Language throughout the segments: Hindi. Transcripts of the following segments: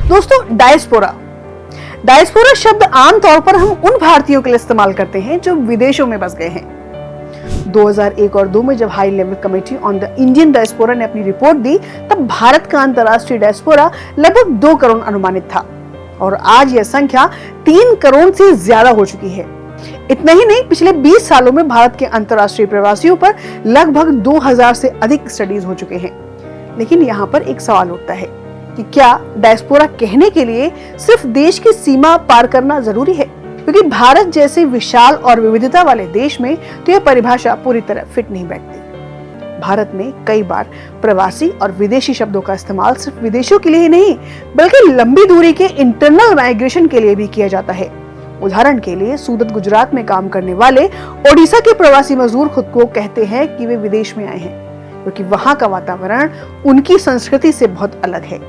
दोस्तों, डायस्पोरा शब्द आमतौर पर हम उन भारतीयों के लिए इस्तेमाल करते हैं जो विदेशों में बस गए हैं। 2001 और 2 में जब high level committee on the Indian diaspora ने अपनी रिपोर्ट दी, तब भारत का अंतर्राष्ट्रीय डायस्पोरा लगभग 2 करोड़ अनुमानित था और आज यह संख्या 3 करोड़ से ज्यादा हो चुकी है। इतना ही नहीं, पिछले 20 सालों में भारत के अंतर्राष्ट्रीय प्रवासियों पर लगभग 2000 से अधिक स्टडीज हो चुके हैं। लेकिन यहाँ पर एक सवाल उठता है कि क्या डायस्पोरा कहने के लिए सिर्फ देश की सीमा पार करना जरूरी है? क्योंकि भारत जैसे विशाल और विविधता वाले देश में तो यह परिभाषा पूरी तरह फिट नहीं बैठती। भारत में कई बार प्रवासी और विदेशी शब्दों का इस्तेमाल सिर्फ विदेशों के लिए ही नहीं, बल्कि लंबी दूरी के इंटरनल माइग्रेशन के लिए भी किया जाता है। उदाहरण के लिए सूरत, गुजरात में काम करने वाले ओडिशा के प्रवासी मजदूर खुद को कहते हैं कि वे विदेश में आए हैं, क्योंकि वहां का वातावरण उनकी संस्कृति से बहुत अलग है।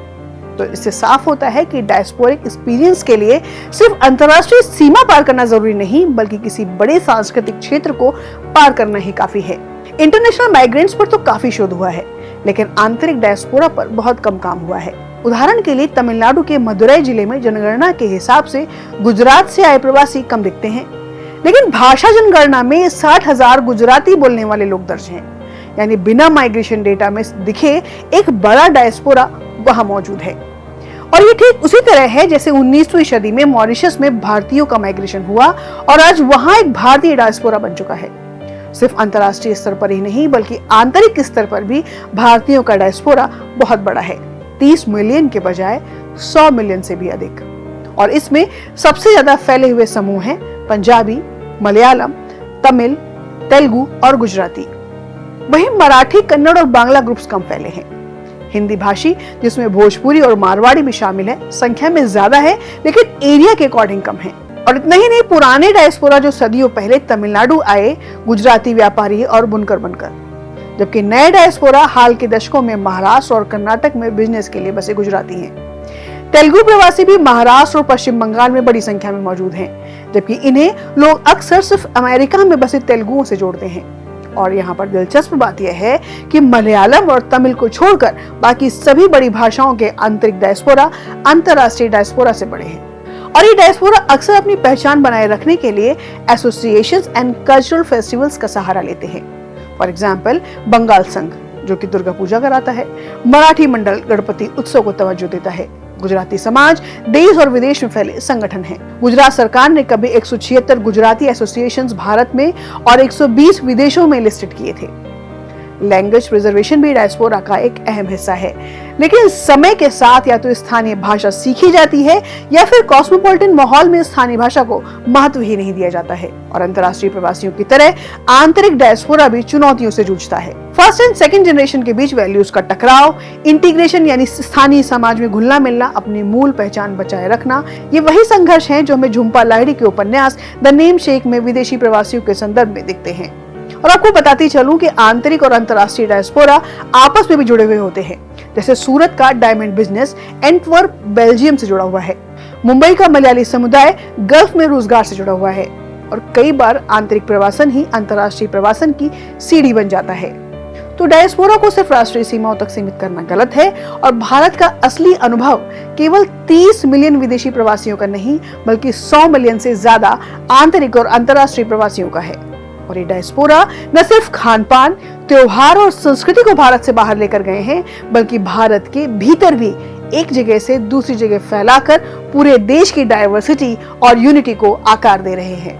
तो इससे साफ होता है कि डायस्पोरिक एक्सपीरियंस के लिए सिर्फ अंतर्राष्ट्रीय सीमा पार करना जरूरी नहीं, बल्कि किसी बड़े सांस्कृतिक क्षेत्र को पार करना ही काफी है। इंटरनेशनल माइग्रेंट्स पर तो काफी शोध हुआ है, लेकिन आंतरिक डायस्पोरा पर बहुत कम काम हुआ है। उदाहरण के लिए तमिलनाडु के मदुरई जिले में जनगणना के हिसाब से गुजरात से आए प्रवासी कम दिखते हैं, लेकिन भाषा जनगणना में 60,000 गुजराती बोलने वाले लोग दर्ज हैं। यानी बिना माइग्रेशन डेटा में दिखे एक बड़ा डायस्पोरा वहां मौजूद है। और ये ठीक उसी तरह है जैसे 19वीं सदी में मॉरिशस में भारतीयों का माइग्रेशन हुआ और आज वहां एक भारतीय डायस्पोरा बन चुका है। सिर्फ अंतर्राष्ट्रीय स्तर पर ही नहीं, बल्कि आंतरिक स्तर पर भी भारतीयों का डायस्पोरा बहुत बड़ा है, 30 मिलियन के बजाय 100 मिलियन से भी अधिक। और इसमें सबसे ज्यादा फैले हुए समूह हैं पंजाबी, मलयालम, तमिल, तेलुगु और गुजराती। वहीं मराठी, कन्नड़ और बांग्ला ग्रुप्स कम फैले हैं। हिंदी भाषी, जिसमें भोजपुरी और मारवाड़ी भी शामिल है, संख्या में ज्यादा है, लेकिन एरिया के अकॉर्डिंग कम है। और इतना ही नहीं, पुराने डायस्पोरा जो सदियों पहले तमिलनाडु आए, गुजराती व्यापारी और बुनकर बनकर, जबकि नए डायस्पोरा हाल के दशकों में महाराष्ट्र और कर्नाटक में बिजनेस के लिए बसे गुजराती हैं। तेलुगु प्रवासी भी महाराष्ट्र और पश्चिम बंगाल में बड़ी संख्या में मौजूद हैं, जबकि इन्हें लोग अक्सर सिर्फ अमेरिका में बसे तेलुगुओं से जोड़ते हैं। और यहाँ पर दिलचस्प बात यह है कि मलयालम और तमिल को छोड़कर बाकी सभी बड़ी भाषाओं के आंतरिक डायस्पोरा अंतर्राष्ट्रीय डायस्पोरा से बड़े हैं। और ये डायस्पोरा अक्सर अपनी पहचान बनाए रखने के लिए एसोसिएशंस एंड कल्चरल फेस्टिवल्स का सहारा लेते हैं। फॉर एग्जाम्पल, बंगाल संघ जो कि दुर्गा पूजा कराता है, मराठी मंडल गणपति उत्सव को तवज्जो देता है, गुजराती समाज देश और विदेश में फैले संगठन है। गुजरात सरकार ने कभी 176 गुजराती एसोसिएशंस भारत में और 120 विदेशों में लिस्टेड किए थे। लैंग्वेज प्रिजर्वेशन भी डायस्पोरा का एक अहम हिस्सा है, लेकिन समय के साथ या तो स्थानीय भाषा सीखी जाती है या फिर कॉस्मोपॉलिटन माहौल में स्थानीय भाषा को महत्व ही नहीं दिया जाता है। और अंतर्राष्ट्रीय प्रवासियों की तरह आंतरिक डायस्पोरा भी चुनौतियों से जूझता है। फर्स्ट एंड सेकंड जनरेशन के बीच वैल्यूज का टकराव, इंटीग्रेशन यानी स्थानीय समाज में घुलना मिलना, अपनी मूल पहचान बचाए रखना, ये वही संघर्ष है जो हमें झुम्पा लाहिड़ी के उपन्यास द नेम शेक में विदेशी प्रवासियों के संदर्भ में दिखते हैं। और आपको बताती चलूं कि आंतरिक और अंतर्राष्ट्रीय डायस्पोरा आपस में भी जुड़े हुए होते हैं। जैसे सूरत का डायमंड बिजनेस एंटवर्प बेल्जियम से जुड़ा हुआ है, मुंबई का मलयाली समुदाय गल्फ में रोजगार से जुड़ा हुआ है, और कई बार आंतरिक प्रवासन ही अंतर्राष्ट्रीय प्रवासन की सीढ़ी बन जाता है। तो डायस्पोरा को सिर्फ राष्ट्रीय सीमाओं तक सीमित करना गलत है, और भारत का असली अनुभव केवल 30 मिलियन विदेशी प्रवासियों का नहीं, बल्कि 100 मिलियन से ज्यादा आंतरिक और अंतर्राष्ट्रीय प्रवासियों का है। और ये डायस्पोरा न सिर्फ खान पान, त्योहार और संस्कृति को भारत से बाहर लेकर गए हैं, बल्कि भारत के भीतर भी एक जगह से दूसरी जगह फैलाकर पूरे देश की डाइवर्सिटी और यूनिटी को आकार दे रहे हैं।